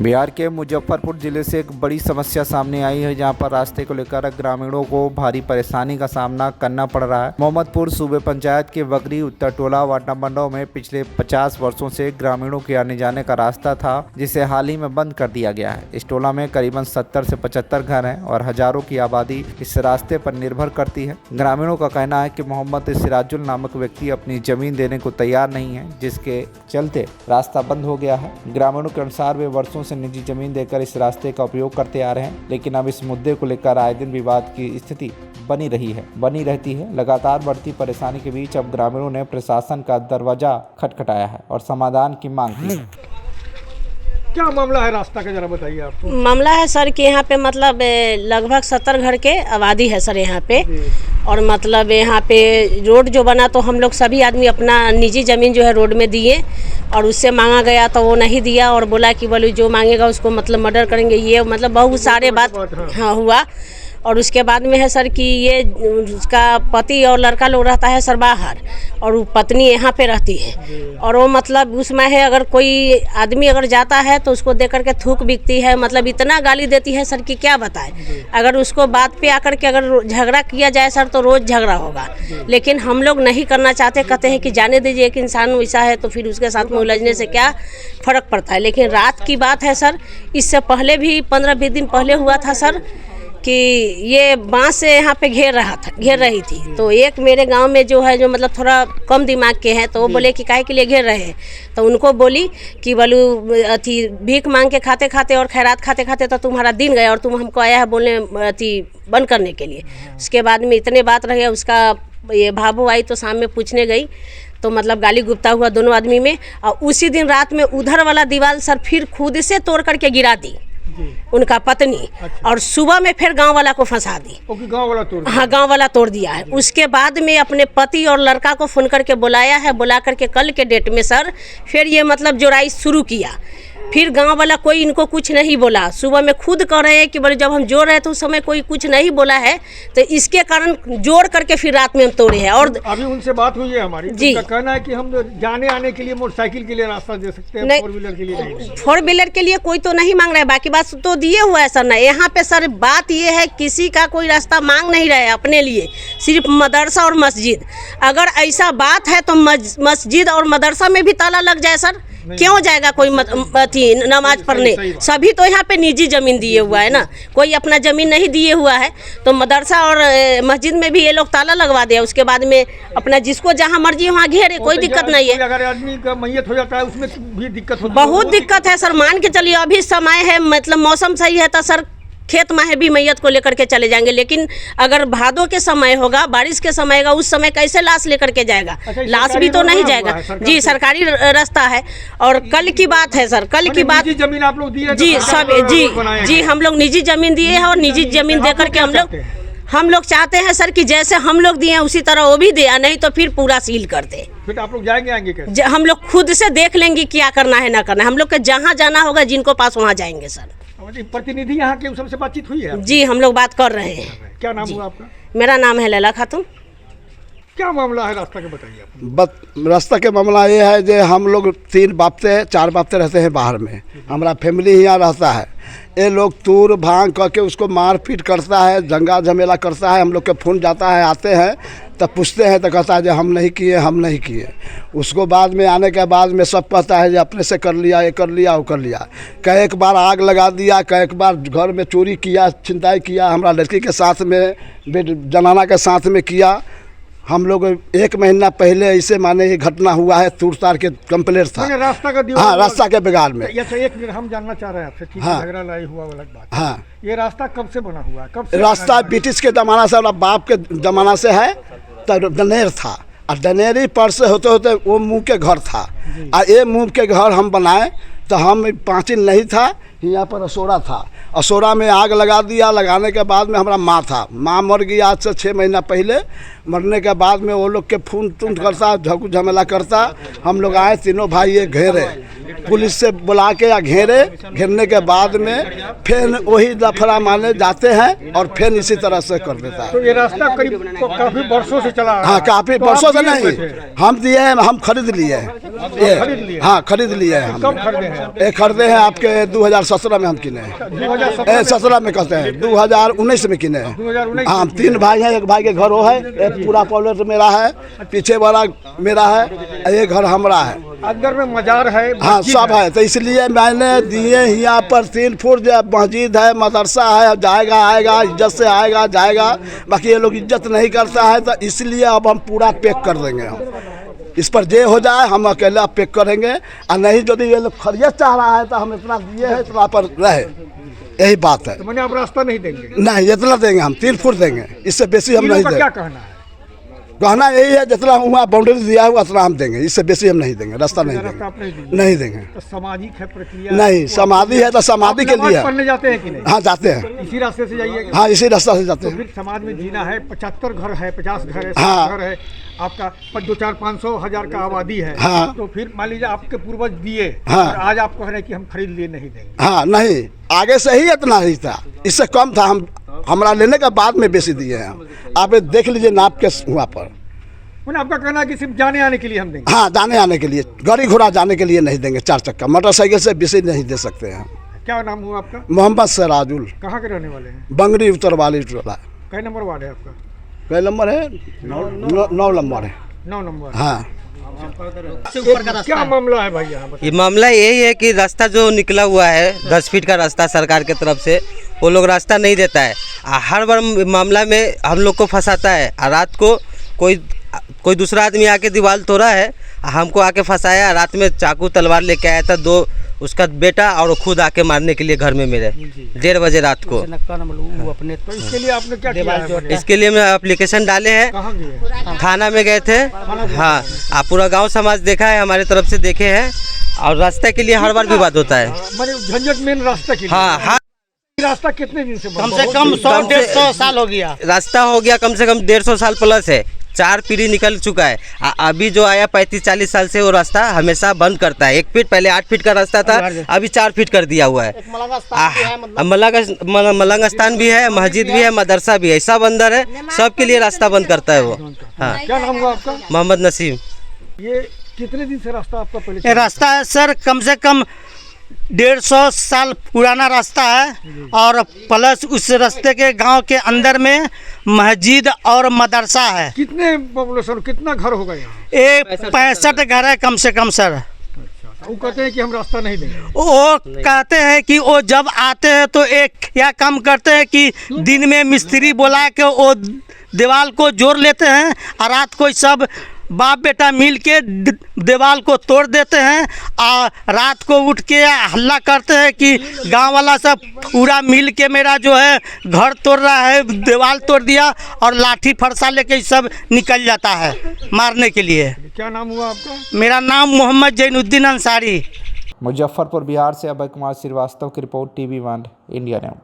बिहार के मुजफ्फरपुर जिले से एक बड़ी समस्या सामने आई है, जहां पर रास्ते को लेकर ग्रामीणों को भारी परेशानी का सामना करना पड़ रहा है। मोहम्मदपुर सूबे पंचायत के वगरी उत्तर टोला वार्ड नंबर 9 में पिछले 50 वर्षों से ग्रामीणों के आने जाने का रास्ता था, जिसे हाल ही में बंद कर दिया गया है। इस टोला में करीबन 70 से 75 घर हैं और हजारों की आबादी इस रास्ते पर निर्भर करती है। ग्रामीणों का कहना है कि मोहम्मद सिराजुल नामक व्यक्ति अपनी जमीन देने को तैयार नहीं है, जिसके चलते रास्ता बंद हो गया है। ग्रामीणों के अनुसार वे वर्षों से निजी जमीन देकर इस रास्ते का उपयोग करते आ रहे हैं, लेकिन अब इस मुद्दे को लेकर आए दिन विवाद की स्थिति बनी रहती है। लगातार बढ़ती परेशानी के बीच अब ग्रामीणों ने प्रशासन का दरवाजा खटखटाया है और समाधान की मांग की है। क्या मामला है रास्ता का, जरा बताइए आपको। मामला है सर कि यहाँ पे मतलब लगभग 70 घर के आबादी है सर यहाँ पे, और मतलब यहाँ पे रोड जो बना तो हम लोग सभी आदमी अपना निजी ज़मीन जो है रोड में दिए, और उससे मांगा गया तो वो नहीं दिया और बोला कि बोलो जो मांगेगा उसको मतलब मर्डर करेंगे। ये मतलब बहुत सारे बात हाँ हुआ। और उसके बाद में है सर कि ये उसका पति और लड़का लोग रहता है सर बाहर, और वो पत्नी यहाँ पे रहती है। और वो मतलब उसमें है अगर कोई आदमी अगर जाता है तो उसको देख करके थूक बिकती है, मतलब इतना गाली देती है सर कि क्या बताए। अगर उसको बात पे आकर के अगर झगड़ा किया जाए सर तो रोज़ झगड़ा होगा, लेकिन हम लोग नहीं करना चाहते। कहते हैं कि जाने दीजिए, एक इंसान वैसा है तो फिर उसके साथ में उलझने से क्या फ़र्क पड़ता है। लेकिन रात की बात है सर, इससे पहले भी 15-20 दिन पहले हुआ था सर कि ये बांस से यहाँ पे घेर रही थी। तो एक मेरे गांव में जो है जो मतलब थोड़ा कम दिमाग के हैं, तो वो बोले कि काहे के लिए घेर रहे हैं। तो उनको बोली कि बोलू अथी भीख मांग के खाते खाते और खैरात खाते खाते तो तुम्हारा दिन गया और तुम हमको आया है बोलने अथी बंद करने के लिए। उसके बाद में इतने बात रहे, उसका ये भाभू आई तो शाम में पूछने गई तो मतलब गाली गुप्ता हुआ दोनों आदमी में। और उसी दिन रात में उधर वाला दीवार सर फिर खुद से तोड़ करके गिरा दी उनका पत्नी। अच्छा। और सुबह में फिर गांव वाला को फंसा दी। गांव वाला तोड़ दिया। हाँ, गांव वाला तोड़ दिया है। उसके बाद में अपने पति और लड़का को फोन करके बुलाया है, बुला करके कल के डेट में सर फिर ये मतलब जोड़ाई शुरू किया। फिर गांव वाला कोई इनको कुछ नहीं बोला। सुबह में खुद कह रहे हैं कि बोले जब हम जोड़ रहे थे उस समय कोई कुछ नहीं बोला है, तो इसके कारण जोड़ करके फिर रात में हम तोड़े हैं। और अभी उनसे बात हुई है हमारी जी, कहना है कि हम जाने आने के लिए मोटरसाइकिल के लिए रास्ता दे सकते हैं, 4 व्हीलर के लिए नहीं। 4 व्हीलर के लिए कोई तो नहीं मांग रहा है, बाकी बात तो दिए हुआ है सर ना। यहाँ पे सर बात ये है किसी का कोई रास्ता मांग नहीं रहा है अपने लिए, सिर्फ मदरसा और मस्जिद। अगर ऐसा बात है तो मस्जिद और मदरसा में भी ताला लग जाए सर, क्यों जाएगा कोई नमाज पढ़ने। सभी तो यहाँ पे निजी जमीन दिए हुआ है ना, कोई अपना जमीन नहीं दिए हुआ है। तो मदरसा और मस्जिद में भी ये लोग ताला लगवा दिया। उसके बाद में अपना जिसको जहाँ मर्जी वहाँ घेरे, कोई दिक्कत नहीं है। अगर आदमी का मैयत हो जाता है उसमें भी दिक्कत होती है, बहुत दिक्कत है सर। मान के चलिए अभी समय है, मतलब मौसम सही है तो सर खेत में भी मैयत को लेकर के चले जाएंगे, लेकिन अगर भादों के समय होगा, बारिश के समय होगा, उस समय कैसे लाश लेकर के जाएगा। लाश भी तो नहीं जाएगा जी, सरकारी रास्ता है। और कल की बात है सर, कल की बात जमीन आप लोग दिए जी सब जी हम लोग निजी जमीन दिए हैं, और निजी जमीन दे करके हम लोग चाहते हैं सर कि जैसे हम लोग दिए उसी तरह वो भी दिया, नहीं तो फिर पूरा सील कर दे। फिर आप लोग आएंगे कैसे? हम लोग खुद से देख लेंगे क्या करना है ना करना है। हम लोग के जहाँ जाना होगा जिनको पास वहाँ जाएंगे सर। प्रतिनिधि यहाँ के सबसे बातचीत हुई है जी, हम लोग बात कर रहे हैं। क्या नाम हुआ आपका? मेरा नाम है लैला खातून। क्या मामला है रास्ता का, बताइए। रास्ता के मामला ये है जो हम लोग 4 बाप्ते रहते हैं बाहर में, हमारा फैमिली यहाँ रहता है। ये लोग तूर भांग करके उसको मार पीट करता है, दंगा झमेला करता है। हम लोग के फोन जाता है, आते हैं तब पूछते हैं तो कहता है जो हम नहीं किए। उसको बाद में आने के बाद में सब कहता है जो अपने से कर लिया, ये कर लिया, वो कर लिया। कई एक बार आग लगा दिया, कई एक बार घर में चोरी किया, छिनताई किया, हमारा लड़की के साथ में जनाना के साथ में किया। हम लोग 1 महीना पहले ऐसे माने ये घटना हुआ है, तूर तार के कंप्लेंट था रास्ता का। हाँ, रास्ता के बिगाड़ में। अच्छा, एक मिनट हम जानना चाह रहे हैं आपसे, ठीक है, झगड़ा लड़ाई हुआ अलग बात। हाँ, ये रास्ता कब से बना हुआ है? कब से रास्ता ब्रिटिश के ज़माना से, बाप के ज़माना से है। तो डनेर था, और डनेरी पर से होते होते वो मुँह के घर था, और ये मुँह के घर हम बनाए। तो हम पाँचिल नहीं था, यहाँ पर असोरा था। असोरा में आग लगा दिया। लगाने के बाद में हमारा माँ मर गई आज से 6 महीना पहले। मरने के बाद में वो लोग के खून टून करता, झमेला करता। हम लोग आए, तीनों भाई ये घेरे, पुलिस से बुला के या घेरने के बाद में फिर वही लफड़ा मारने जाते हैं और फिर इसी तरह से कर देता है। तो ये रास्ता करीब काफ़ी वर्षों से चला। हाँ, काफ़ी वर्षों से नहीं, हम दिए हैं, हम खरीद लिए हैं। हाँ, खरीद लिए हैं हम। कब खरीदे हैं? खरीदे हैं आपके 2017 2017 में हम किने हैं, 2017 17 में कहते हैं 2019 में किने हैं। 2019 हाँ, 3 भाई हैं, एक भाई के घर वो है, एक पूरा पॉलेट मेरा है, पीछे वाला मेरा है, एक घर हमारा है। अंदर में मजार है, हाँ मस्जिद सब है, तो इसलिए मैंने दिए यहाँ पर 3 फुट मस्जिद है, मदरसा है, जाएगा आएगा, इज्जत से आएगा जाएगा। बाकी ये लोग इज्जत नहीं करता है, तो इसलिए अब हम पूरा पैक कर देंगे। हम इस पर जे हो जाए हम अकेला पैक करेंगे, और नहीं यदि ये लोग खरीद चाह रहा है तो हम इतना दिए हैं, इतना पर रहे, यही बात है। तो मैंने आप रास्ता नहीं देंगे? नहीं, इतना देंगे हम, 3 फुट देंगे, इससे बेसी हम नहीं क्या देंगे। कहना है? कहना यही है, जितना हुआ बाउंड्री दिया हुआ उतना हम देंगे, इससे बेसी हम नहीं देंगे, रास्ता नहीं रास्ता आप देंगे, नहीं देंगे। तो सामाजिक है प्रक्रिया? नहीं, समाधि है तो समाधि के लिए। पढ़ने जाते हैं कि नहीं? हाँ जाते हैं, इसी रास्ते से जाइएगा? हाँ इसी रास्ता से जाते तो हैं। फिर समाज में जीना है, 75 घर है, 50 घर है, हाँ। 60 घर है, आपका 2, 4, 500 हजार का आबादी है। हाँ। तो फिर मान लीजिए आपके पूर्वज दिए, हाँ। और आज आप कह रहे हैं कि हम खरीद लिए नहीं देंगे। हाँ नहीं, आगे से ही इतना ही था, इससे कम था। हम हमारा लेने के बाद में बेसी दिए हैं, आप देख लीजिए नाप के वहाँ पर। मैंने आपका कहना है कि सिर्फ जाने आने के लिए हम देंगे? हाँ, जाने आने के लिए, गाड़ी घोड़ा जाने के लिए नहीं देंगे, 4 चक्का मोटरसाइकिल से बेसी नहीं दे सकते हैं। क्या नाम हुआ आपका? मोहम्मद सिराजुल, कहाँ के रहने वाले हैं? बंगरी उत्तर वाली टोला। कई नंबर वार्ड है आपका? कई नंबर है? 9 नंबर है। 9 नंबर। हाँ, क्या मामला है भाई यहाँ पर? ये मामला यही है कि रास्ता जो निकला हुआ है 10 फीट का रास्ता सरकार की तरफ से, वो लोग रास्ता नहीं देता है। हर बार मामला में हम लोग को फंसाता है। रात को कोई दूसरा आदमी आके दीवार तोड़ा है, हमको आके फंसाया। रात में चाकू तलवार लेके आया था, 2 उसका बेटा और खुद आके मारने के लिए घर में मेरे 1:30 बजे रात को। तो इसके लिए आपने क्या किया है? इसके लिए मैं एप्लीकेशन डाले हैं, कहाँ गए? थाना में गए थे। हाँ, आप पूरा गांव समाज देखा है, हमारे तरफ से देखे हैं। और रास्ते के लिए हर बार विवाद होता है। मैंने झंझट मेन रास्ता के लिए। हाँ, रास्ता कितने दिन से बंद? कम से कम 100-150 साल हो गया। रास्ता हो गया कम से कम 150 साल प्लस है। 4 पीढ़ी निकल चुका है। अभी जो आया 35-40 साल से वो रास्ता हमेशा बंद करता है। 1 फीट पहले 8 फीट का रास्ता था, अभी 4 फीट कर दिया हुआ है। मलंग स्थान भी है, मस्जिद भी है, मदरसा भी है, सब अंदर है। सबके लिए रास्ता बंद करता है वो। हाँ, क्या नाम हुआ आपका? मोहम्मद नसीम। ये कितने दिन से रास्ता आपका पहले? ये रास्ता है सर कम से कम 150 साल पुराना रास्ता है, और प्लस उस रास्ते के गांव के अंदर में मस्जिद और मदरसा है। कितने पॉपुलेशन, कितना घर होगा यहाँ? ये 65 घर है कम से कम सर। वो कहते हैं कि हम रास्ता नहीं देंगे। वो कहते हैं कि वो जब आते हैं तो एक क्या काम करते हैं कि दिन में मिस्त्री बुला के वो दीवार को जोड़ लेते हैं, और रात को सब बाप बेटा मिल के दीवार को तोड़ देते हैं। और रात को उठ के हल्ला करते हैं कि गांव वाला सब पूरा मिल के मेरा जो है घर तोड़ रहा है, दीवार तोड़ दिया, और लाठी फरसा लेके सब निकल जाता है मारने के लिए। क्या नाम हुआ आपका? मेरा नाम मोहम्मद जैनुद्दीन अंसारी। मुजफ्फरपुर बिहार से अभय कुमार श्रीवास्तव की रिपोर्ट, TV1 इंडिया न्यूज़।